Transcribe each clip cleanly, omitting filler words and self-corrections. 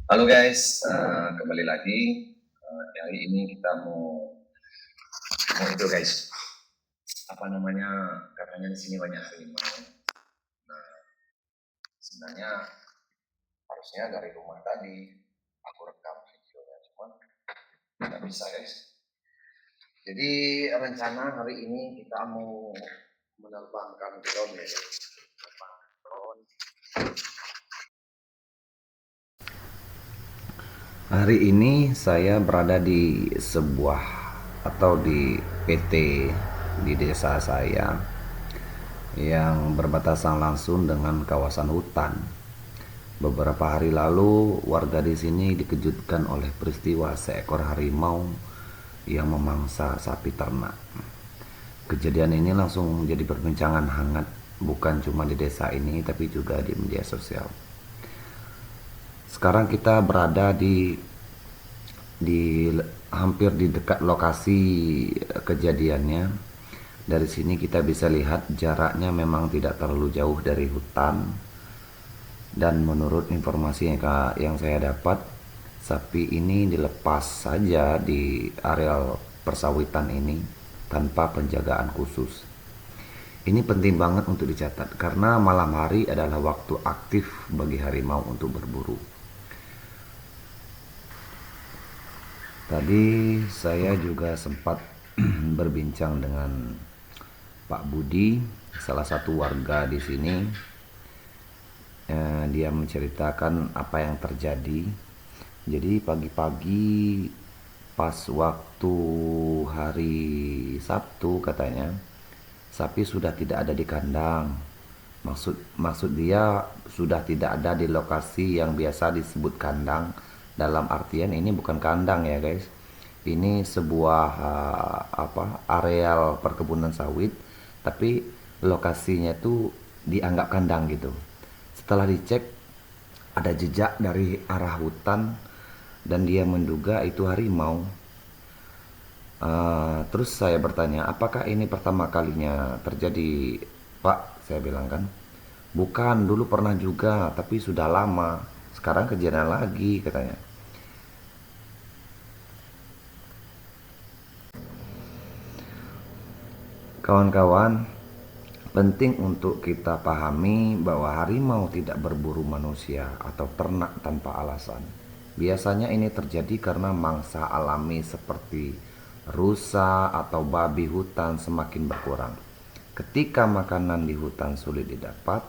Halo guys, kembali lagi. Hari ini kita mau itu guys, apa namanya? Katanya di sini banyak harimau. Nah, sebenarnya harusnya dari rumah tadi aku rekam videonya, cuma nggak bisa guys. Jadi rencana hari ini kita mau menerbangkan drone ya guys. Menerbangkan drone. Hari ini saya berada di sebuah atau di PT di desa saya yang berbatasan langsung dengan kawasan hutan. Beberapa hari lalu, warga di sini dikejutkan oleh peristiwa seekor harimau yang memangsa sapi ternak. Kejadian ini langsung menjadi perbincangan hangat, bukan cuma di desa ini, tapi juga di media sosial. Sekarang kita berada di hampir di dekat lokasi kejadiannya. Dari sini kita bisa lihat jaraknya memang tidak terlalu jauh dari hutan. Dan menurut informasi yang saya dapat, sapi ini dilepas saja di areal persawitan ini tanpa penjagaan khusus. Ini penting banget untuk dicatat karena malam hari adalah waktu aktif bagi harimau untuk berburu. Tadi saya juga sempat berbincang dengan Pak Budi, salah satu warga di sini. Dia menceritakan apa yang terjadi. Jadi pagi-pagi pas waktu hari Sabtu katanya, sapi sudah tidak ada di kandang. Maksud dia sudah tidak ada di lokasi yang biasa disebut kandang. Dalam artian ini bukan kandang ya guys. Ini sebuah areal perkebunan sawit, tapi lokasinya tuh dianggap kandang gitu. Setelah dicek ada jejak dari arah hutan dan dia menduga itu harimau. Terus saya bertanya, apakah ini pertama kalinya terjadi, Pak? Saya bilang kan, bukan, dulu pernah juga, tapi sudah lama. Sekarang kejadian lagi, katanya. Kawan-kawan, penting untuk kita pahami bahwa harimau tidak berburu manusia atau ternak tanpa alasan. Biasanya ini terjadi karena mangsa alami seperti rusa atau babi hutan semakin berkurang. Ketika makanan di hutan sulit didapat,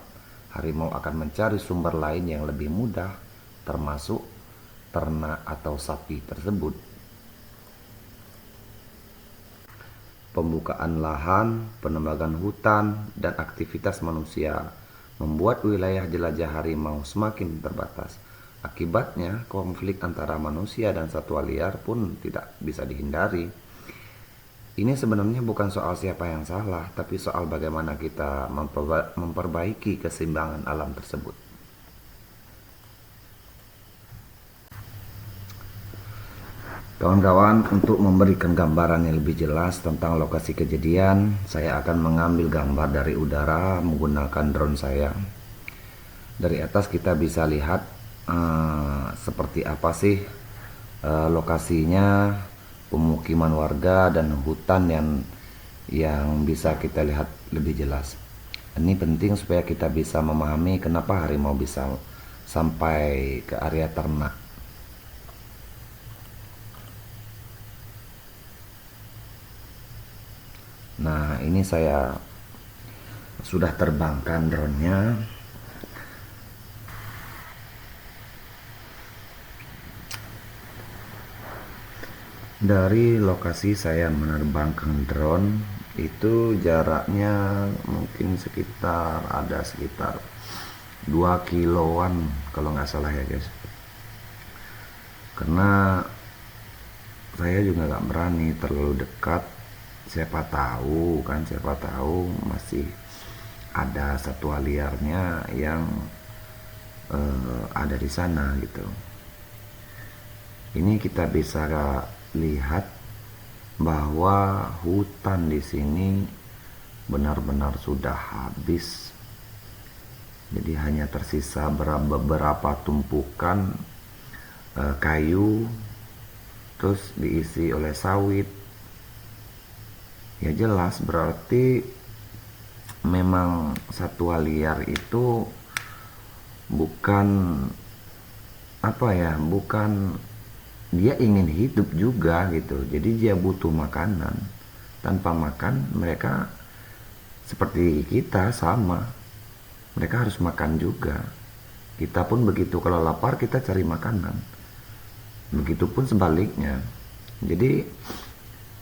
harimau akan mencari sumber lain yang lebih mudah, termasuk ternak atau sapi tersebut. Pembukaan lahan, penebangan hutan, dan aktivitas manusia membuat wilayah jelajah harimau semakin terbatas. Akibatnya, konflik antara manusia dan satwa liar pun tidak bisa dihindari. Ini sebenarnya bukan soal siapa yang salah, tapi soal bagaimana kita memperbaiki keseimbangan alam tersebut. Kawan-kawan, untuk memberikan gambaran yang lebih jelas tentang lokasi kejadian, saya akan mengambil gambar dari udara menggunakan drone saya. Dari atas kita bisa lihat seperti apa sih lokasinya, pemukiman warga dan hutan yang bisa kita lihat lebih jelas. Ini penting supaya kita bisa memahami kenapa harimau bisa sampai ke area ternak. Nah, ini saya sudah terbangkan drone-nya. Dari lokasi saya menerbangkan drone itu jaraknya mungkin sekitar 2 kiloan kalau nggak salah ya guys. Karena saya juga nggak berani terlalu dekat, siapa tahu masih ada satwa liarnya yang ada di sana gitu. Ini kita bisa lihat bahwa hutan di sini benar-benar sudah habis. Jadi hanya tersisa beberapa tumpukan kayu, terus diisi oleh sawit. Ya jelas berarti memang satwa liar itu bukan apa ya, bukan, dia ingin hidup juga gitu, jadi dia butuh makanan. Tanpa makan mereka seperti kita, sama, mereka harus makan juga. Kita pun begitu, kalau lapar kita cari makanan, begitupun sebaliknya. Jadi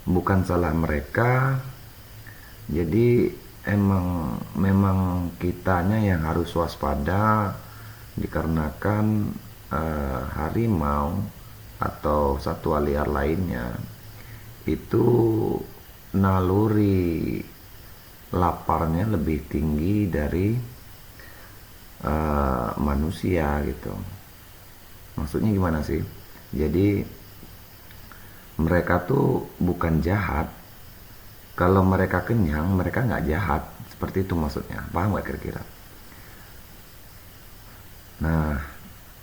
bukan salah mereka, jadi memang kitanya yang harus waspada, dikarenakan harimau atau satwa liar lainnya itu naluri laparnya lebih tinggi dari manusia gitu. Maksudnya gimana sih? Jadi mereka tuh bukan jahat. Kalau mereka kenyang, mereka nggak jahat. Seperti itu maksudnya. Paham nggak kira-kira? Nah,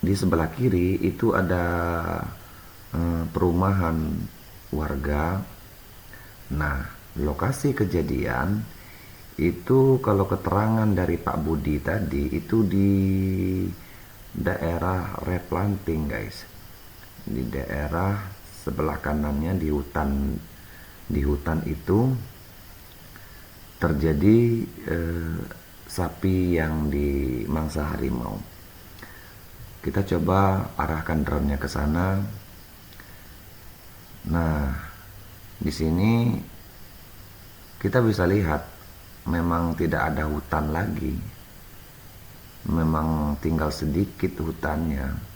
di sebelah kiri itu ada perumahan warga. Nah, lokasi kejadian itu kalau keterangan dari Pak Budi tadi itu di daerah replanting guys, di daerah sebelah kanannya di hutan itu terjadi sapi yang dimangsa harimau. Kita coba arahkan drone-nya ke sana. Nah, di sini kita bisa lihat memang tidak ada hutan lagi. Memang tinggal sedikit hutannya.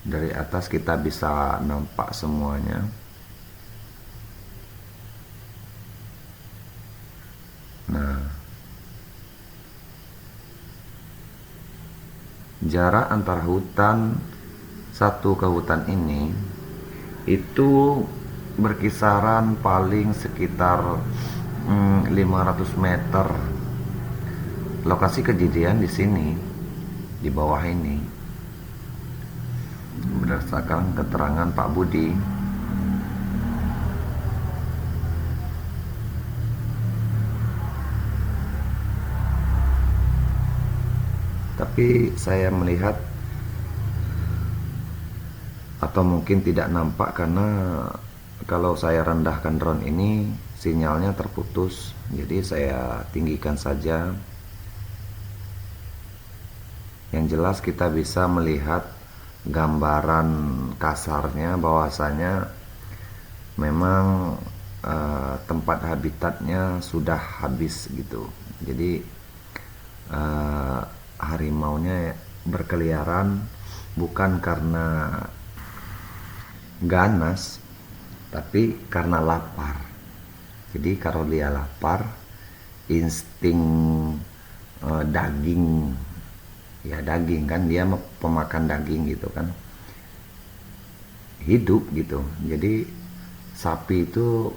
Dari atas kita bisa nampak semuanya. Nah, jarak antara hutan satu ke hutan ini itu berkisaran paling sekitar 500 meter. Lokasi kejadian di sini, di bawah ini, berdasarkan keterangan Pak Budi. Tapi saya melihat, atau mungkin tidak nampak karena kalau saya rendahkan drone ini sinyalnya terputus, jadi saya tinggikan saja. Yang jelas kita bisa melihat gambaran kasarnya bahwasanya memang tempat habitatnya sudah habis gitu. Jadi harimaunya berkeliaran bukan karena ganas, tapi karena lapar. Jadi kalau dia lapar, insting daging, ya daging kan, dia pemakan daging gitu kan, hidup gitu. Jadi sapi itu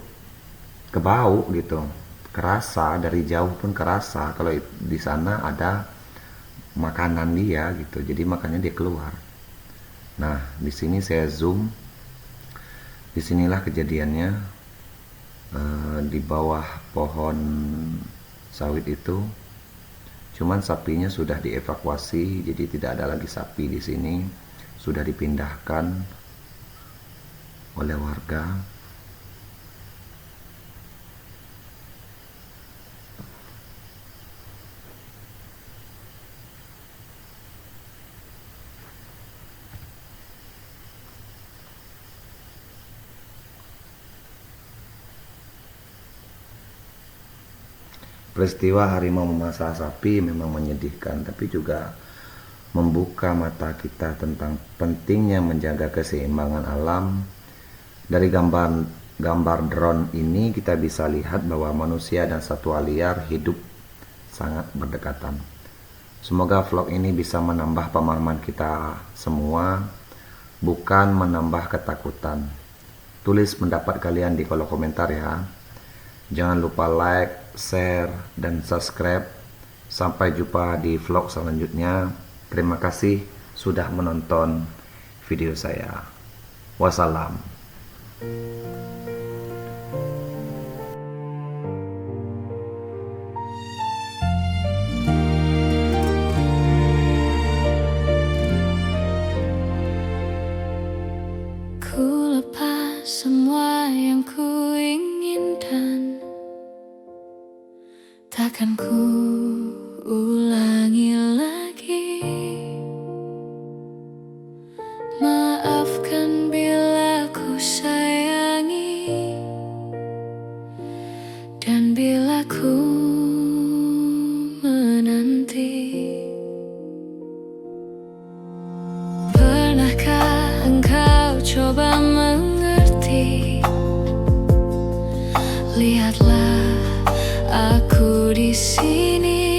kebau gitu, kerasa dari jauh pun kerasa kalau di sana ada makanan dia gitu. Jadi makanya dia keluar. Nah, di sini saya zoom. Disinilah kejadiannya, di bawah pohon sawit itu. Cuman sapinya sudah dievakuasi, jadi tidak ada lagi sapi di sini. Sudah dipindahkan oleh warga. Peristiwa harimau memangsa sapi memang menyedihkan, tapi juga membuka mata kita tentang pentingnya menjaga keseimbangan alam. Dari gambar drone ini kita bisa lihat bahwa manusia dan satwa liar hidup sangat berdekatan. Semoga vlog ini bisa menambah pemahaman kita semua, bukan menambah ketakutan. Tulis pendapat kalian di kolom komentar ya. Jangan lupa like, share, dan subscribe. Sampai jumpa di vlog selanjutnya. Terima kasih sudah menonton video saya. Wassalam. Ku lepas semua yang ku inginkan, takkan ku ulangi lagi. Maafkan bila ku sayangi, dan bila ku menanti. Pernahkah engkau coba mengerti? Lihatlah aku di sini.